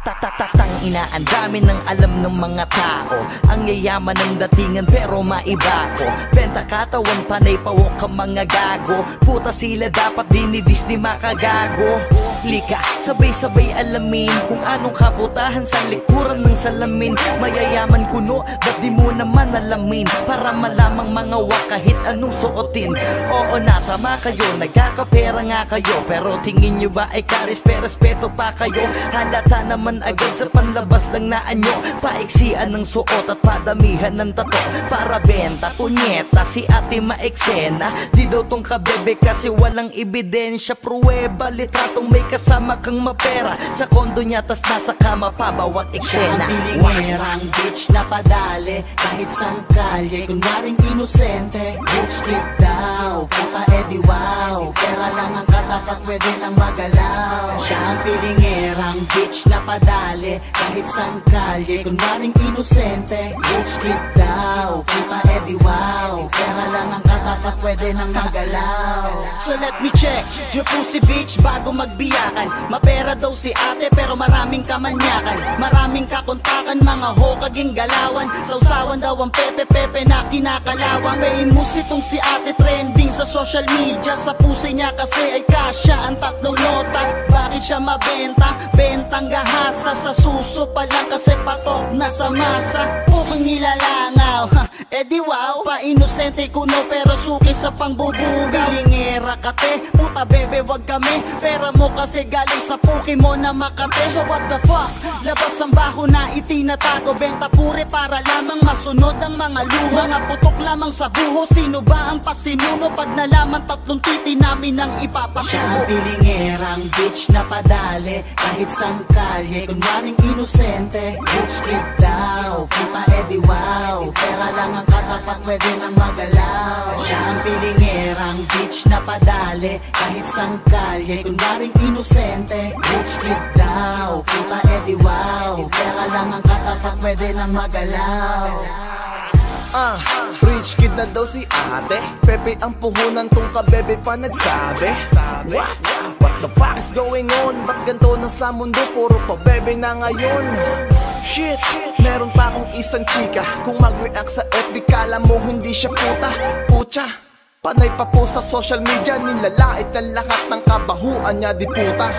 Tang ina, ang dami ng alam ng mga tao. Ang yayaman ng datingan pero maiba ko. Benta katawan, panay pawok ka mga gago. Puta sila dapat dinidis ni makagago. Lika, sabay-sabay alamin kung anong kabutahan sa likuran ng salamin. Mayayaman kuno, ba't di mo naman alamin? Para malamang mga wak kahit anong suotin. Oo na, tama kayo, nagkakapera nga kayo. Pero tingin nyo ba ay karespeto pa kayo? Halata naman agad sa panlabas lang na anyo. Paiksian ng suot at padamihan ng tato. Para benta, punyeta, si ate maeksena. Di daw tong kabebe kasi walang ebidensya. Pruweba, litratong may kasama kang mapera. Sa kondo niya tas nasa kama pa bawat eksena. Pilingerang bitch na padali kahit sang kalye. Kunwaring inosente, bitch kid daw. Puta edi wow, pera lang ang katapat pwede nang magalaw. Siya ang pilingerang bitch na padali kahit sang kalye. Kunwaring inosente, bitch kid daw. Puta edi wow, pera lang ang katapat pwede nang magalaw. So let me check your pussy bitch bago magbiyakan. Mapera daw si ate pero maraming kamanyakan. Maraming kakontakan, mga hokaging galawan. Sausawan daw ang pepe-pepe na kinakalawang. Famous itong si ate, trending sa social media. Sa pusi niya kasi ay kasya ang tatlong nota. Bakit siya mabenta? Bentang gahasa. Sa suso pa lang kasi patok na sa masa. Pukang nilalangaw, edi wow. Pa-inosente kuno pero suki sa pangbubugaw. Lingera kate, puta bebe wag kami. Pera mo kasi galing sa puki mo na Makate. So what the fuck? Labas ang baho na itinatago. Benta pure para lamang masunod ang mga luma. Mga putok lamang sa buho. Sino ba ang pasimuno? Pag nalaman tatlong titi namin ang ipapasuko. Siya ang pilingerang bitch na padali kahit sang kalye. Kunwaring inosente, bitch kid daw. Puta edi wow, pera lang ang katapat pwede nang magalaw. Siya ang pilingerang bitch na padali kahit sang kalye. Kunwaring inosente, bitch kid daw. Puta edi wow, pera lang ang katapat pwede nang magalaw. Rich kid na daw si ate. Pepe ang puhunan tong kabebe pa nagsabi. What the fuck is going on? Ba't ganito na sa mundo? Puro pa bebe na ngayon. Shit, meron pa akong isang chika. Kung mag-react sa FB kala mo hindi siya puta. Pucha, panay pa po sa social media. Nilalait na lahat ng kabahuan niya. Di puta.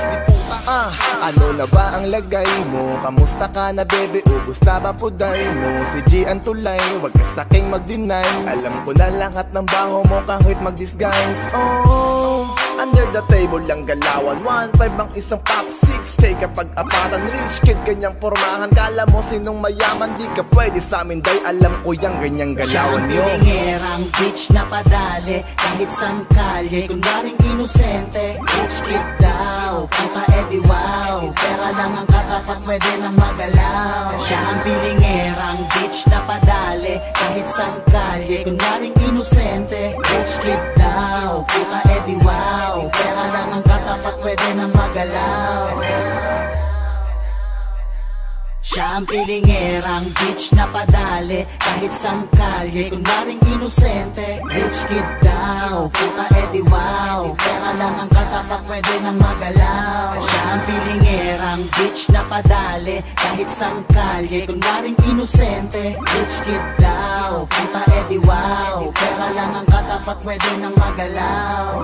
Ano na ba ang lagay mo? Kamusta ka na bebe? Ubus na ba puday mo? Si G ang tulay, wag ka saking mag-deny. Alam ko na lahat ng baho mo kahit mag-disguise. Under the table lang galawan. 1.5 ang isang pop 6K kapag apatan. Rich kid ganyang pormahan. Kala mo sinong mayaman? Di ka pwede sa amin dahil alam ko yung ganyang galawan nyo. Siya ang pilingerang bitch na padali kahit sang kalye. Kunwaring inosente, bitch kid daw. Puta edi wow, pera lang ang katapat pwede nang magalaw. Siya ang pilingerang bitch na padali kahit sang kalye. Kunwaring inosente, bitch kid daw. Puta edi wow, pera lang ang katapat pwede nang magalaw. Siya ang pilingerang bitch na padali kahit sang kalye. Kunwaring inosente, rich kid daw. Puta edi wow, pera lang ang katapat pwede nang magalaw. Siya ang pilingerang bitch na padali kahit sang kalye. Kunwaring inosente, rich kid daw. Puta edi wow, pera lang ang katapat pwede nang magalaw.